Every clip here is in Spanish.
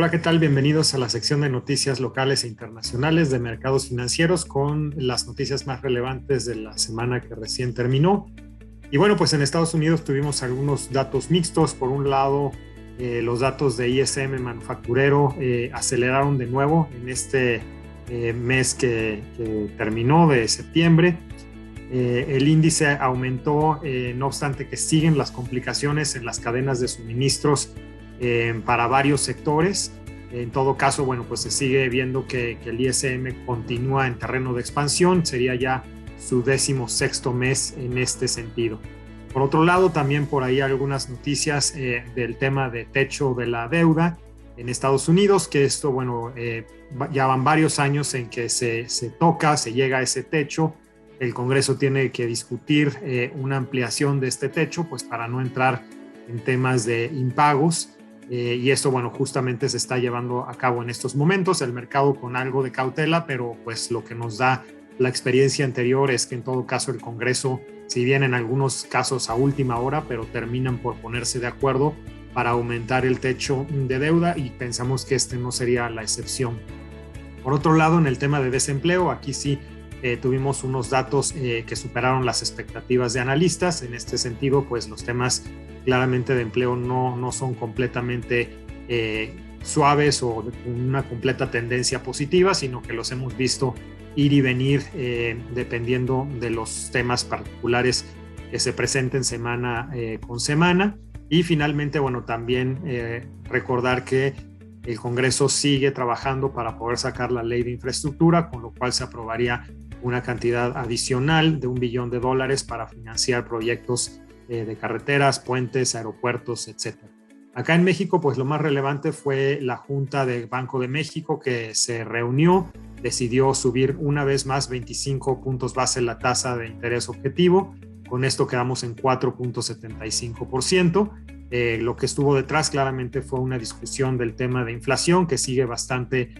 Hola, ¿qué tal? Bienvenidos a la sección de noticias locales e internacionales de mercados financieros con las noticias más relevantes de la semana que recién terminó. Y bueno, pues en Estados Unidos tuvimos algunos datos mixtos. Por un lado, los datos de ISM manufacturero aceleraron de nuevo en este mes que terminó de septiembre. El índice aumentó, no obstante que siguen las complicaciones en las cadenas de suministros para varios sectores. En todo caso, bueno, pues se sigue viendo que el ISM continúa en terreno de expansión. Sería ya su 16º mes en este sentido. Por otro lado, también por ahí algunas noticias del tema de techo de la deuda en Estados Unidos, que esto, bueno, ya van varios años en que se llega a ese techo. El Congreso tiene que discutir una ampliación de este techo, pues para no entrar en temas de impagos. Y esto, bueno, justamente se está llevando a cabo en estos momentos. El mercado con algo de cautela, pero pues lo que nos da la experiencia anterior es que en todo caso el Congreso, si bien en algunos casos a última hora, pero terminan por ponerse de acuerdo para aumentar el techo de deuda, y pensamos que este no sería la excepción. Por otro lado, en el tema de desempleo, aquí sí tuvimos unos datos que superaron las expectativas de analistas. En este sentido, pues los temas claramente de empleo no son completamente suaves o una completa tendencia positiva, sino que los hemos visto ir y venir dependiendo de los temas particulares que se presenten semana con semana. Y finalmente, bueno, también recordar que el Congreso sigue trabajando para poder sacar la ley de infraestructura, con lo cual se aprobaría una cantidad adicional de $1 billón para financiar proyectos de carreteras, puentes, aeropuertos, etc. Acá en México, pues lo más relevante fue la Junta del Banco de México, que se reunió, decidió subir una vez más 25 puntos base la tasa de interés objetivo. Con esto quedamos en 4.75%. Lo que estuvo detrás claramente fue una discusión del tema de inflación, que sigue bastante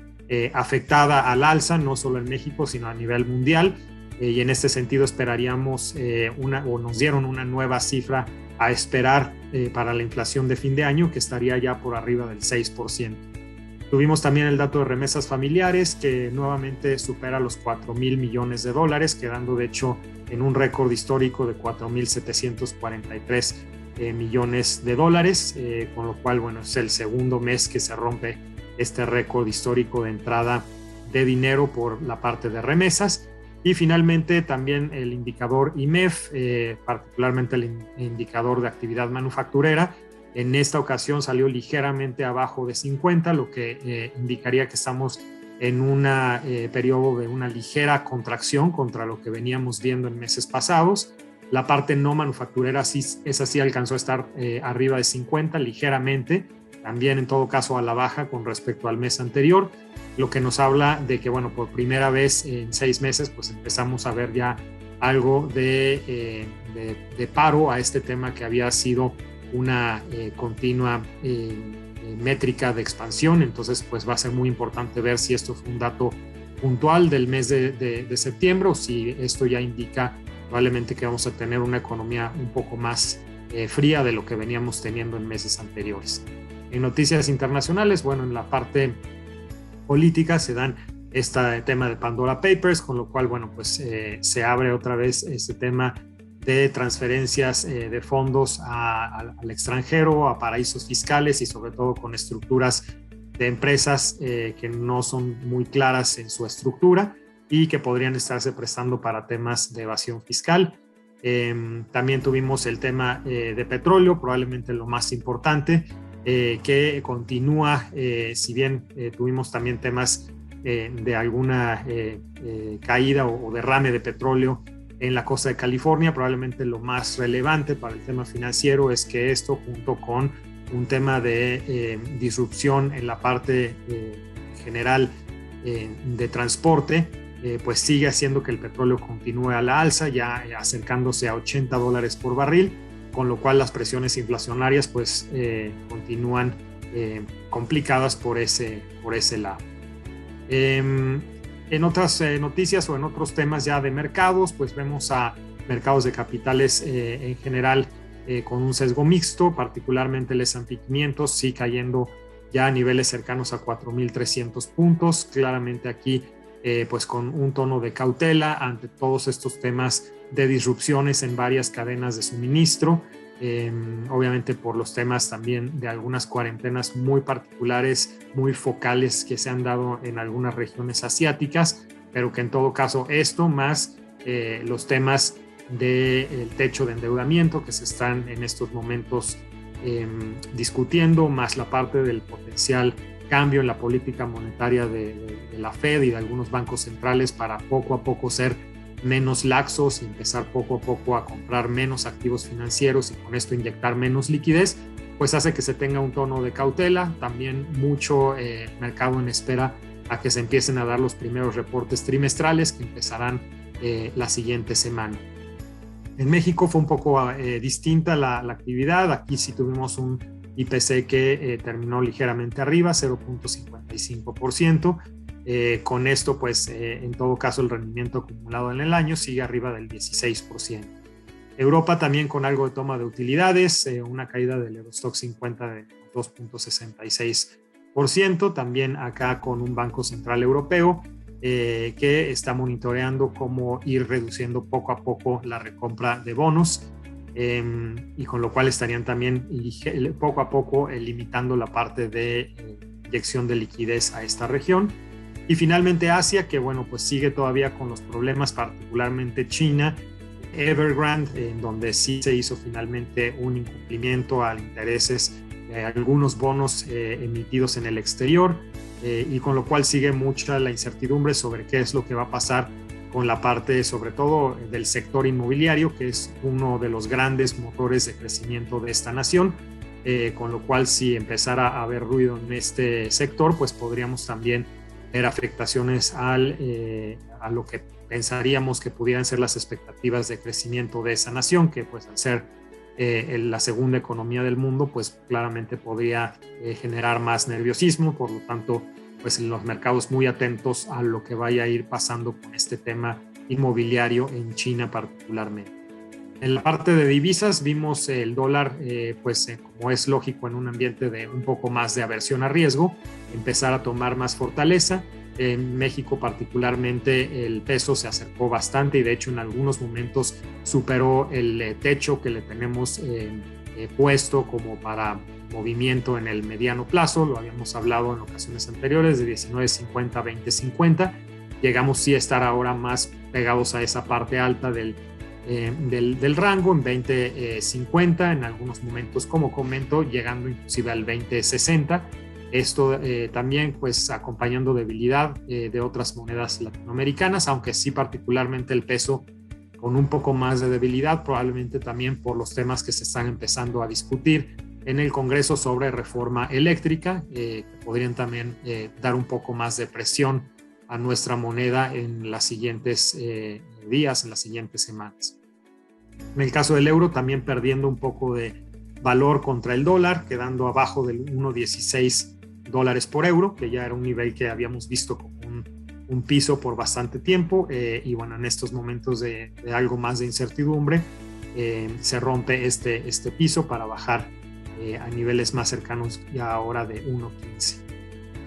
afectada al alza, no solo en México, sino a nivel mundial. Y en este sentido esperaríamos nos dieron una nueva cifra a esperar para la inflación de fin de año, que estaría ya por arriba del 6%. Tuvimos también el dato de remesas familiares, que nuevamente supera los $4,000 millones, quedando de hecho en un récord histórico de 4.743 millones de dólares, con lo cual, bueno, es el segundo mes que se rompe este récord histórico de entrada de dinero por la parte de remesas. Y finalmente también el indicador IMEF, particularmente el indicador de actividad manufacturera, en esta ocasión salió ligeramente abajo de 50, lo que indicaría que estamos en un periodo de una ligera contracción contra lo que veníamos viendo en meses pasados. La parte no manufacturera sí alcanzó a estar arriba de 50 ligeramente, también en todo caso a la baja con respecto al mes anterior, lo que nos habla de que, bueno, por primera vez en 6 meses pues empezamos a ver ya algo de paro a este tema que había sido una continua métrica de expansión. Entonces pues va a ser muy importante ver si esto fue un dato puntual del mes de septiembre o si esto ya indica probablemente que vamos a tener una economía un poco más fría de lo que veníamos teniendo en meses anteriores. En noticias internacionales, bueno, en la parte política se dan este tema de Pandora Papers, con lo cual, bueno, pues se abre otra vez este tema de transferencias de fondos al extranjero, a paraísos fiscales y sobre todo con estructuras de empresas que no son muy claras en su estructura y que podrían estarse prestando para temas de evasión fiscal. También tuvimos el tema de petróleo, probablemente lo más importante, que continúa, si bien tuvimos también temas de alguna caída o derrame de petróleo en la costa de California. Probablemente lo más relevante para el tema financiero es que esto, junto con un tema de disrupción en la parte general de transporte, pues sigue haciendo que el petróleo continúe a la alza, ya acercándose a $80 por barril, con lo cual las presiones inflacionarias pues continúan complicadas por ese lado. En otras noticias o en otros temas ya de mercados, pues vemos a mercados de capitales en general con un sesgo mixto, particularmente el S&P 500 sí cayendo ya a niveles cercanos a 4.300 puntos. Claramente aquí pues con un tono de cautela ante todos estos temas de disrupciones en varias cadenas de suministro, obviamente por los temas también de algunas cuarentenas muy particulares, muy focales que se han dado en algunas regiones asiáticas, pero que en todo caso esto más los temas del techo de endeudamiento que se están en estos momentos discutiendo, más la parte del potencial cambio en la política monetaria de la Fed y de algunos bancos centrales para poco a poco ser menos laxos y empezar poco a poco a comprar menos activos financieros y con esto inyectar menos liquidez, pues hace que se tenga un tono de cautela, también mucho mercado en espera a que se empiecen a dar los primeros reportes trimestrales que empezarán la siguiente semana. En México fue un poco distinta la actividad. Aquí sí tuvimos un IPC que terminó ligeramente arriba, 0.55%. Con esto, pues, en todo caso, el rendimiento acumulado en el año sigue arriba del 16%. Europa también con algo de toma de utilidades, una caída del Eurostoxx 50 de 2.66%. También acá con un Banco Central Europeo que está monitoreando cómo ir reduciendo poco a poco la recompra de bonos y con lo cual estarían también poco a poco limitando la parte de inyección de liquidez a esta región. Y finalmente Asia, que bueno, pues sigue todavía con los problemas, particularmente China, Evergrande, en donde sí se hizo finalmente un incumplimiento a intereses de algunos bonos emitidos en el exterior, y con lo cual sigue mucha la incertidumbre sobre qué es lo que va a pasar con la parte, sobre todo, del sector inmobiliario, que es uno de los grandes motores de crecimiento de esta nación, con lo cual si empezara a haber ruido en este sector, pues podríamos también ver afectaciones a lo que pensaríamos que pudieran ser las expectativas de crecimiento de esa nación, que pues al ser la segunda economía del mundo, pues claramente podría generar más nerviosismo. Por lo tanto, pues los mercados muy atentos a lo que vaya a ir pasando con este tema inmobiliario en China particularmente. En la parte de divisas vimos el dólar, como es lógico en un ambiente de un poco más de aversión a riesgo, empezar a tomar más fortaleza. En México particularmente el peso se acercó bastante y de hecho en algunos momentos superó el techo que le tenemos puesto como para movimiento en el mediano plazo. Lo habíamos hablado en ocasiones anteriores de 19.50 a 20.50. Llegamos sí a estar ahora más pegados a esa parte alta del rango en 20.50, en algunos momentos, como comento, llegando inclusive al 20.60. Esto también pues acompañando debilidad de otras monedas latinoamericanas, aunque sí particularmente el peso con un poco más de debilidad, probablemente también por los temas que se están empezando a discutir en el Congreso sobre reforma eléctrica, que podrían también dar un poco más de presión a nuestra moneda en los siguientes días, en las siguientes semanas. En el caso del euro, también perdiendo un poco de valor contra el dólar, quedando abajo del 1.16 dólares por euro, que ya era un nivel que habíamos visto como un piso por bastante tiempo, y bueno, en estos momentos de algo más de incertidumbre, se rompe este piso para bajar a niveles más cercanos ya ahora de 1.15.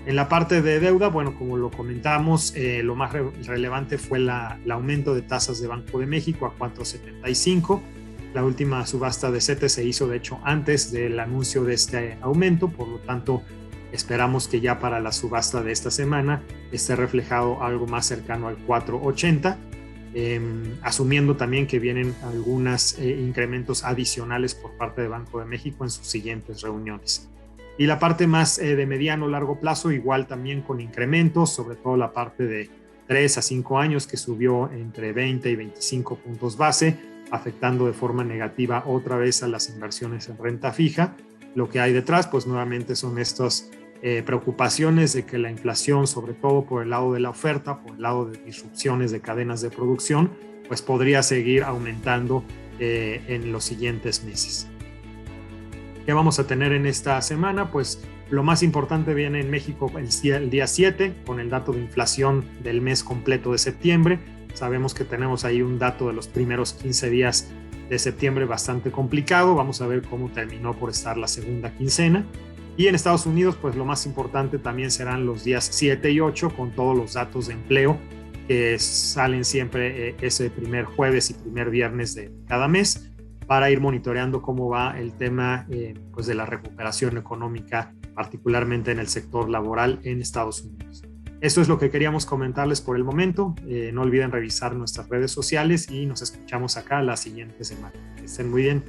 En la parte de deuda, bueno, como lo comentamos, lo más relevante fue el aumento de tasas de Banco de México a 4.75. La última subasta de CETES se hizo, de hecho, antes del anuncio de este aumento, por lo tanto, esperamos que ya para la subasta de esta semana esté reflejado algo más cercano al 4.80, asumiendo también que vienen algunos incrementos adicionales por parte de Banco de México en sus siguientes reuniones. Y la parte más de mediano largo plazo, igual también con incrementos, sobre todo la parte de 3 a 5 años que subió entre 20 y 25 puntos base, afectando de forma negativa otra vez a las inversiones en renta fija. Lo que hay detrás, pues nuevamente son estas preocupaciones de que la inflación, sobre todo por el lado de la oferta, por el lado de disrupciones de cadenas de producción, pues podría seguir aumentando en los siguientes meses. ¿Qué vamos a tener en esta semana? Pues lo más importante viene en México el día 7, con el dato de inflación del mes completo de septiembre. Sabemos que tenemos ahí un dato de los primeros 15 días de septiembre bastante complicado. Vamos a ver cómo terminó por estar la segunda quincena. Y en Estados Unidos, pues lo más importante también serán los días 7 y 8 con todos los datos de empleo que salen siempre ese primer jueves y primer viernes de cada mes para ir monitoreando cómo va el tema pues de la recuperación económica, particularmente en el sector laboral en Estados Unidos. Esto es lo que queríamos comentarles por el momento. No olviden revisar nuestras redes sociales y nos escuchamos acá la siguiente semana. Que estén muy bien.